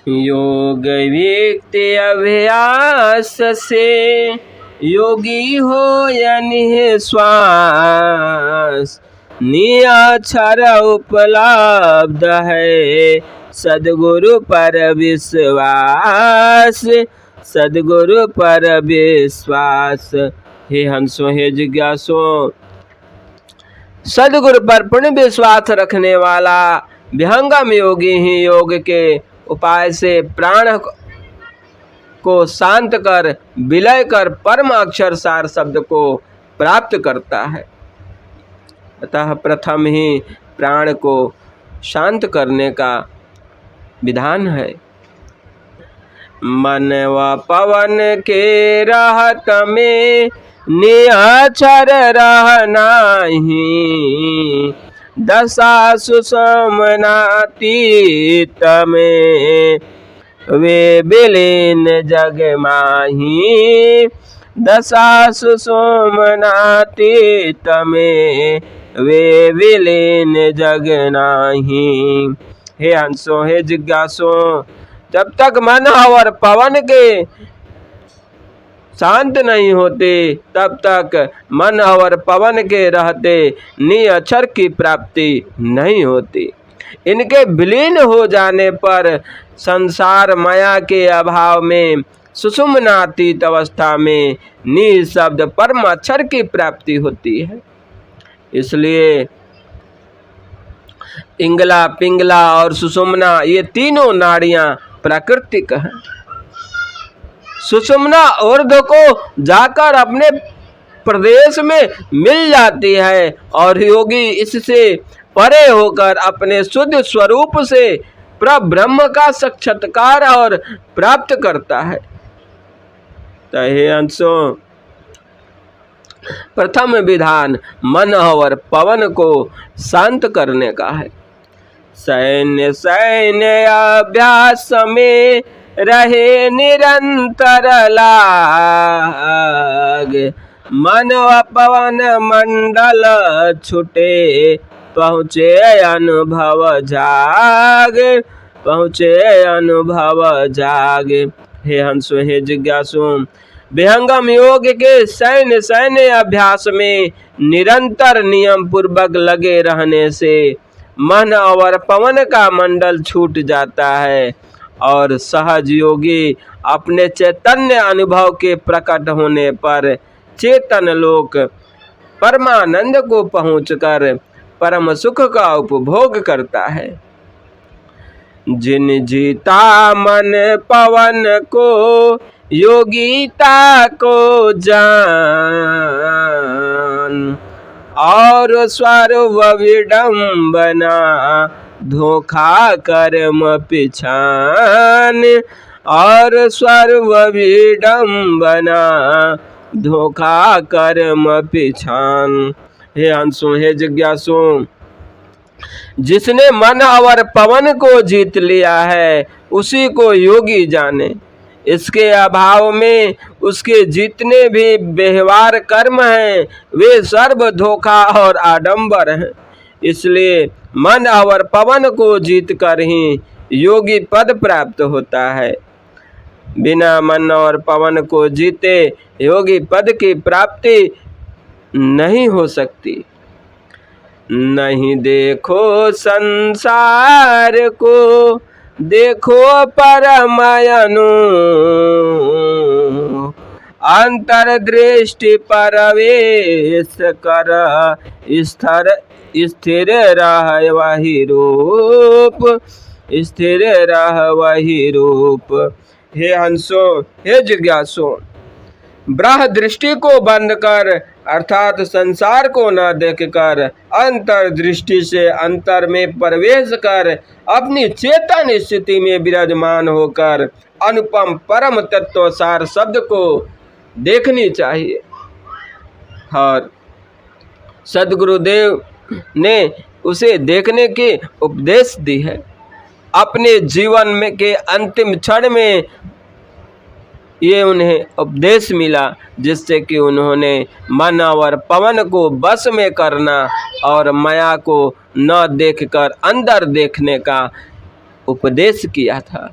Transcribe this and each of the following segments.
योग व्यक्ति अभ्यास से योगी हो या निःश्वास, निअक्षर उपलब्ध है सद्गुरु पर विश्वास, सद्गुरु पर विश्वास। हे हंसो हे जिज्ञासो, सद्गुरु पर पूर्ण विश्वास रखने वाला विहंगम योगी ही योग के उपाय से प्राण को शांत कर विलय कर परम अक्षर सार शब्द को प्राप्त करता है। अतः प्रथम ही प्राण को शांत करने का विधान है। मन व पवन के रहत में निअक्षर रहनाहि, दशा सुषमनातीत में वे विलीन जग माही, दशा सुषमनातीत में वे विलीन जग नाही। हे हंसो हे जिज्ञासो, जब तक मन और पवन के शांत नहीं होते तब तक मन और पवन के रहते निअक्षर की प्राप्ति नहीं होती। इनके विलीन हो जाने पर संसार माया के अभाव में सुषुम्नातीत अवस्था में निशब्द परम अक्षर की प्राप्ति होती है। इसलिए इंगला, पिंगला और सुषुम्ना ये तीनों नाड़ियां प्राकृतिक हैं। सुषुम्ना ऊर्ध्व को जाकर अपने प्रदेश में मिल जाती है और योगी इससे परे होकर अपने शुद्ध स्वरूप से परब्रह्म का साक्षात्कार और प्राप्त करता है। हे अंशो, प्रथम विधान मन और पवन को शांत करने का है। सैन्य सैन्य अभ्यास में रहे निरंतर लाग, मन व पवन मंडल छुटे पहुँचे अनुभव जाग, पहुँचे अनुभव जाग। हे हंसो हे जिज्ञासु, विहंगम योग के सैन्य अभ्यास में निरंतर नियम पूर्वक लगे रहने से मन और पवन का मंडल छूट जाता है और सहज योगी अपने चैतन्य अनुभव के प्रकट होने पर चेतन लोक परमानंद को पहुंचकर परम सुख का उपभोग करता है। जिन जीता मन पवन को योगीता को जान, और स्वर्व विडम्बना धोखा कर्म पिछान, और स्वर्व विडम्बना धोखा कर्म पिछान। हे हंसो हे जिज्ञासु, जिसने मन और पवन को जीत लिया है उसी को योगी जाने। इसके अभाव में उसके जितने भी व्यवहार कर्म हैं वे सर्व धोखा और आडंबर हैं। इसलिए मन और पवन को जीत कर ही योगी पद प्राप्त होता है। बिना मन और पवन को जीते योगी पद की प्राप्ति नहीं हो सकती। नहीं देखो संसार को, देखो परमयनु, अंतर्दृष्टि परवेश कर, स्थिर रह वही रूप, स्थिर रह वही रूप। हे हंसो हे जिज्ञासु, ब्रह्म दृष्टि को बंद कर अर्थात संसार को न देखकर अंतर्दृष्टि से अंतर में प्रवेश कर अपनी चेतन स्थिति में विराजमान होकर अनुपम परम तत्व सार शब्द को देखनी चाहिए। और सद्गुरुदेव ने उसे देखने के उपदेश दी है। अपने जीवन में के अंतिम क्षण में ये उन्हें उपदेश मिला जिससे कि उन्होंने मन और पवन को बस में करना और माया को न देखकर अंदर देखने का उपदेश किया था।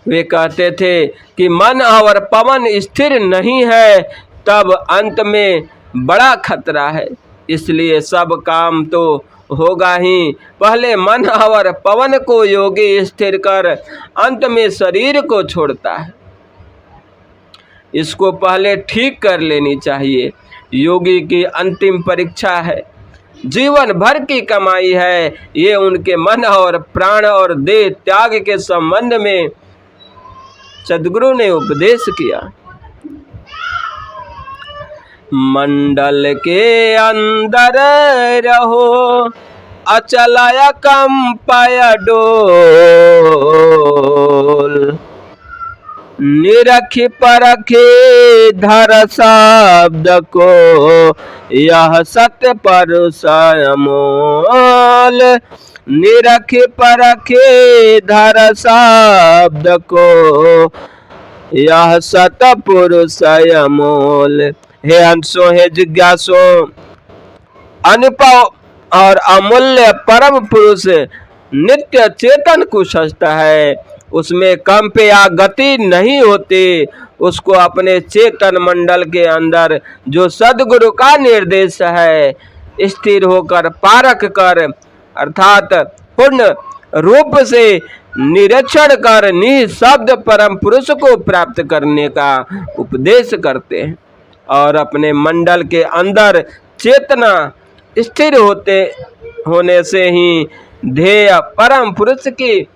वे कहते थे कि मन और पवन स्थिर नहीं है, तब अंत में बड़ा खतरा है। इसलिए सब काम तो होगा ही, पहले मन और पवन को योगी स्थिर कर अंत में शरीर को छोड़ता है। इसको पहले ठीक कर लेनी चाहिए। योगी की अंतिम परीक्षा है, जीवन भर की कमाई है। ये उनके मन और प्राण और देह त्याग के संबंध में सद्गुरु ने उपदेश किया। मंडल के अंदर रहो, अचल कंपय डोल, निरखी परखी धर शब्द को, यह सत्य पुरुष अमोल। निरखी परखी धर शब्द को, यह सत्य पुरुष अमोल। हे हंसो, हे जिज्ञासो, अनुपम और अमूल्य परम पुरुष नित्य चेतन को सजता है। उसमें कंप या गति नहीं होती। उसको अपने चेतन मंडल के अंदर जो सद्गुरु का निर्देश है, स्थिर होकर पारख कर अर्थात पूर्ण रूप से निरीक्षण कर निःशब्द परम पुरुष को प्राप्त करने का उपदेश करते हैं। और अपने मंडल के अंदर चेतना स्थिर होने से ही ध्येय परम पुरुष की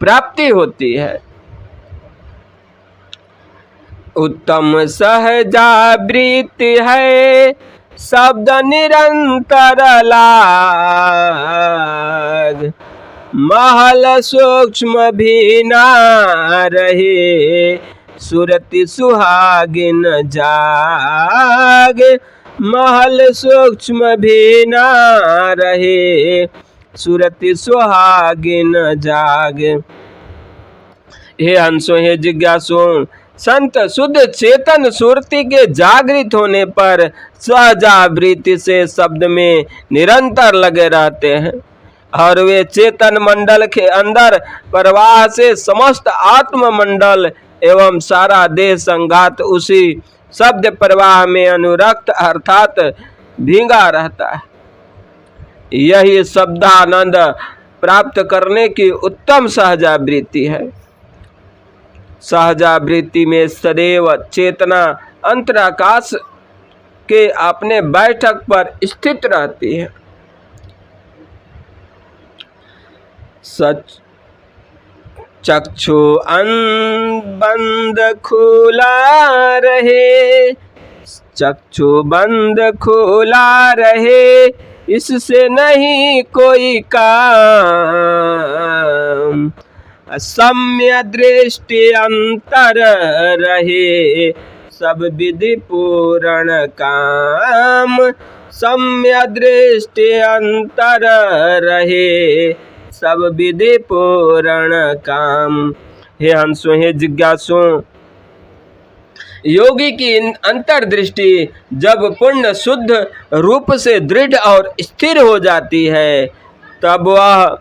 प्राप्ति होती है। उत्तम सहजावृत्ति है, शब्द निरंतर लाग, महल सूक्ष्म भी ना रहे, सुरति सुहागिन जाग। महल सूक्ष्म भी ना रहे, सुरति सुहागिन जाग। हे हंसो, हे जिज्ञासु, संत शुद्ध चेतन सुरति के जागृत होने पर सहजावृत्ति से शब्द में निरंतर लगे रहते हैं और वे चेतन मंडल के अंदर प्रवाह से समस्त आत्म मंडल एवं सारा देह संघात उसी शब्द प्रवाह में अनुरक्त अर्थात भीगा रहता है। यही शब्दानंद प्राप्त करने की उत्तम सहजावृत्ति है। सहजावृत्ति में सदैव चेतना अंतराकाश के अपने बैठक पर स्थित रहती है। सच चक्षु बंद खुला रहे, चक्षु बंद खुला रहे, इससे नहीं कोई काम। सम्य दृष्टि अंतर रहे, सब विधि पूर्ण काम। सम्य दृष्टि अंतर रहे, सब विधि पूर्ण काम। हे हंसो, हे जिज्ञासु, योगी की अंतर्दृष्टि जब पूर्ण शुद्ध रूप से दृढ़ और स्थिर हो जाती है, तब वह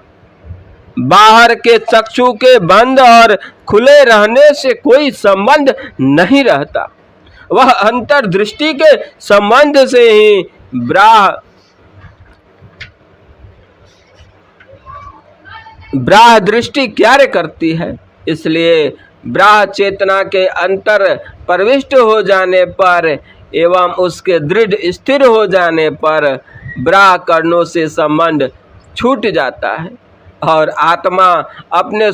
बाहर के चक्षु के बंद और खुले रहने से कोई संबंध नहीं रहता। वह अंतर्दृष्टि के संबंध से ही ब्राह दृष्टि कार्य करती है। इसलिए ब्राह चेतना के अंतर प्रविष्ट हो जाने पर एवं उसके दृढ़ स्थिर हो जाने पर ब्राह कर्णों से संबंध छूट जाता है और आत्मा अपने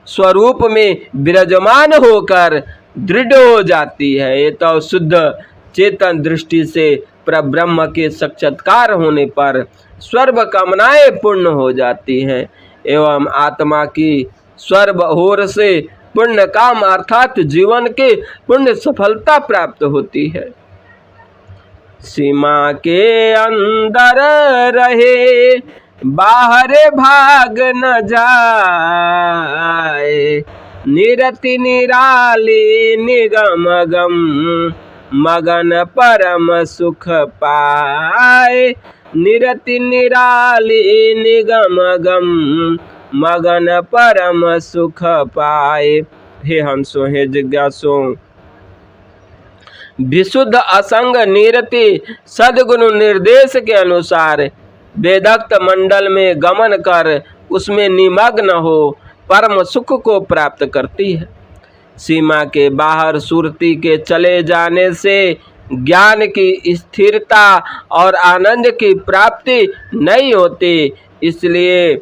स्वरूप में विराजमान होकर दृढ़ हो जाती है। ये तो शुद्ध चेतन दृष्टि से परब्रह्म के साक्षात्कार होने पर सर्व कामनाएं पूर्ण हो जाती हैं एवं आत्मा की सर्व ओर से पूर्ण काम अर्थात जीवन के पूर्ण सफलता प्राप्त होती है। सीमा के अंदर रहे, बाहर भाग न जाए, निरति निराली निगम गम, मगन परम सुख पाए। निरति निराली निगम गम, मगन परम सुख पाए। हे हंसो, हे जिज्ञासो, विशुद्ध असंग निरति सद्गुरु निर्देश के अनुसार वेदक्त मंडल में गमन कर उसमें निमग्न हो परम सुख को प्राप्त करती है। सीमा के बाहर सुरती के चले जाने से ज्ञान की स्थिरता और आनंद की प्राप्ति नहीं होती। इसलिए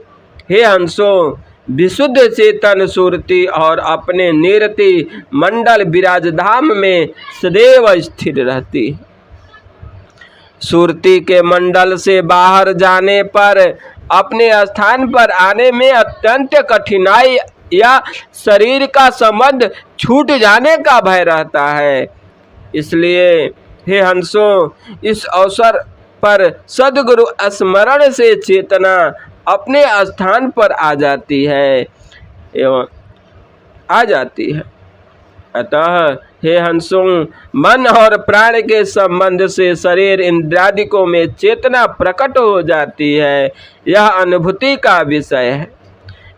हे हंसो, विशुद्ध चेतन सुरती और अपने निरति मंडल विराजधाम में सदैव स्थिर रहती है। सुरती के मंडल से बाहर जाने पर अपने स्थान पर आने में अत्यंत कठिनाई या शरीर का संबंध छूट जाने का भय रहता है। इसलिए हे हंसो, इस अवसर पर सद्गुरु स्मरण से चेतना अपने स्थान पर आ जाती है एवं आ जाती है। अतः हे हंसों, मन और प्राण के संबंध से शरीर इंद्रियादिकों में चेतना प्रकट हो जाती है, यह अनुभूति का विषय है।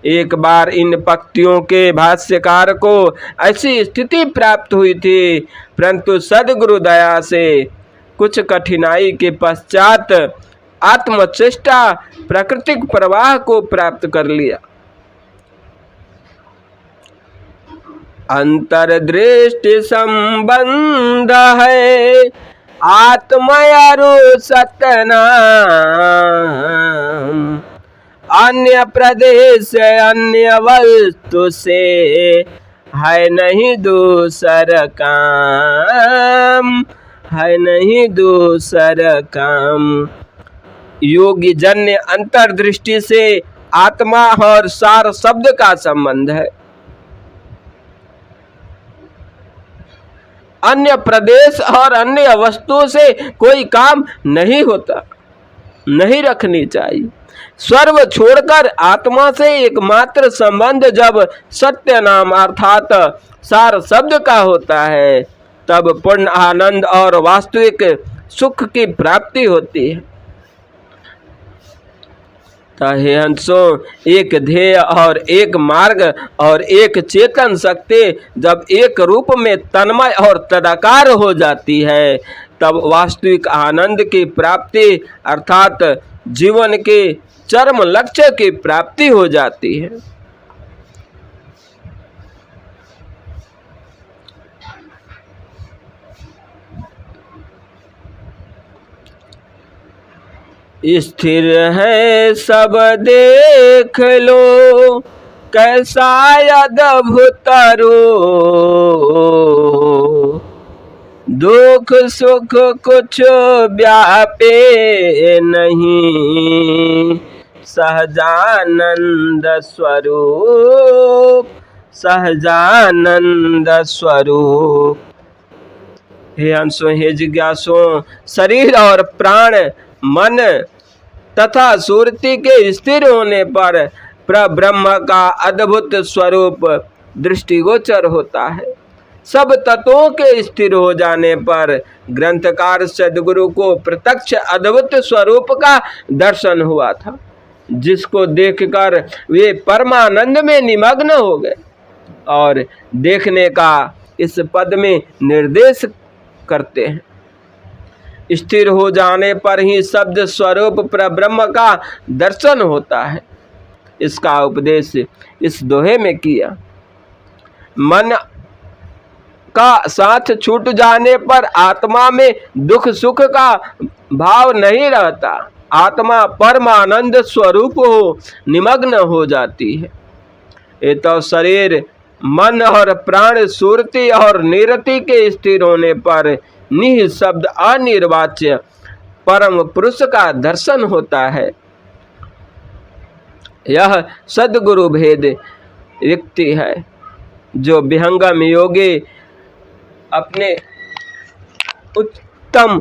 एक बार इन पंक्तियों के भाष्यकार को ऐसी स्थिति प्राप्त हुई थी, परंतु सद्गुरु दया से कुछ कठिनाई के पश्चात आत्मचेष्टा प्राकृतिक प्रवाह को प्राप्त कर लिया। अंतर्दृष्टि संबंध है आत्मयरु सतनाम, अन्य प्रदेश अन्य वस्तु से है नहीं दूसर काम, है नहीं दूसर काम। योगी जन्य अंतर्दृष्टि से आत्मा और सार शब्द का संबंध है। अन्य प्रदेश और अन्य वस्तुओं से कोई काम नहीं होता, नहीं रखनी चाहिए। सर्व छोड़कर आत्मा से एकमात्र संबंध जब सत्य नाम अर्थात सार शब्द का होता है, तब पूर्ण आनंद और वास्तविक सुख की प्राप्ति होती है। हे हंसो, एक ध्येय और एक मार्ग और एक चेतन शक्ति जब एक रूप में तन्मय और तदाकार हो जाती है, तब वास्तविक आनंद की प्राप्ति अर्थात जीवन के चरम लक्ष्य की प्राप्ति हो जाती है। स्थिर है सब देख लो, कैसा अद्भुत रूप, दुख सुख कुछ व्यापे नहीं, सहजानंद स्वरूप, सहजानंद स्वरूप। हे अंशों, हे जिज्ञासुओं, शरीर और प्राण, मन तथा सुरति के स्थिर होने पर परब्रह्म का अद्भुत स्वरूप दृष्टिगोचर होता है। सब तत्वों के स्थिर हो जाने पर ग्रंथकार सद्गुरु को प्रत्यक्ष अद्भुत स्वरूप का दर्शन हुआ था, जिसको देखकर वे परमानंद में निमग्न हो गए और देखने का इस पद में निर्देश करते हैं। स्थिर हो जाने पर ही शब्द स्वरूप परब्रह्म का दर्शन होता है। इसका उपदेश इस दोहे में किया। मन का साथ छूट जाने पर आत्मा में दुख सुख का भाव नहीं रहता, आत्मा परमानंद स्वरूप हो निमग्न हो जाती है। ये तो शरीर, मन और प्राण सुरति और निरति के स्थिर होने पर निःशब्द अनिर्वाच्य परम पुरुष का दर्शन होता है। यह सद्गुरु भेद रिक्ति है। जो विहंगम योगी अपने उत्तम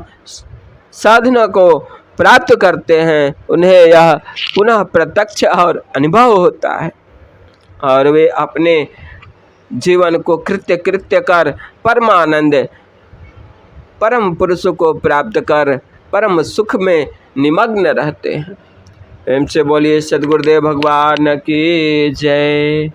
साधना को प्राप्त करते हैं, उन्हें यह पुनः प्रत्यक्ष और अनुभव होता है और वे अपने जीवन को कृत्य कर परमानंद परम पुरुष को प्राप्त कर परम सुख में निमग्न रहते हैं। प्रेम से बोलिए सद्गुरुदेव भगवान की जय।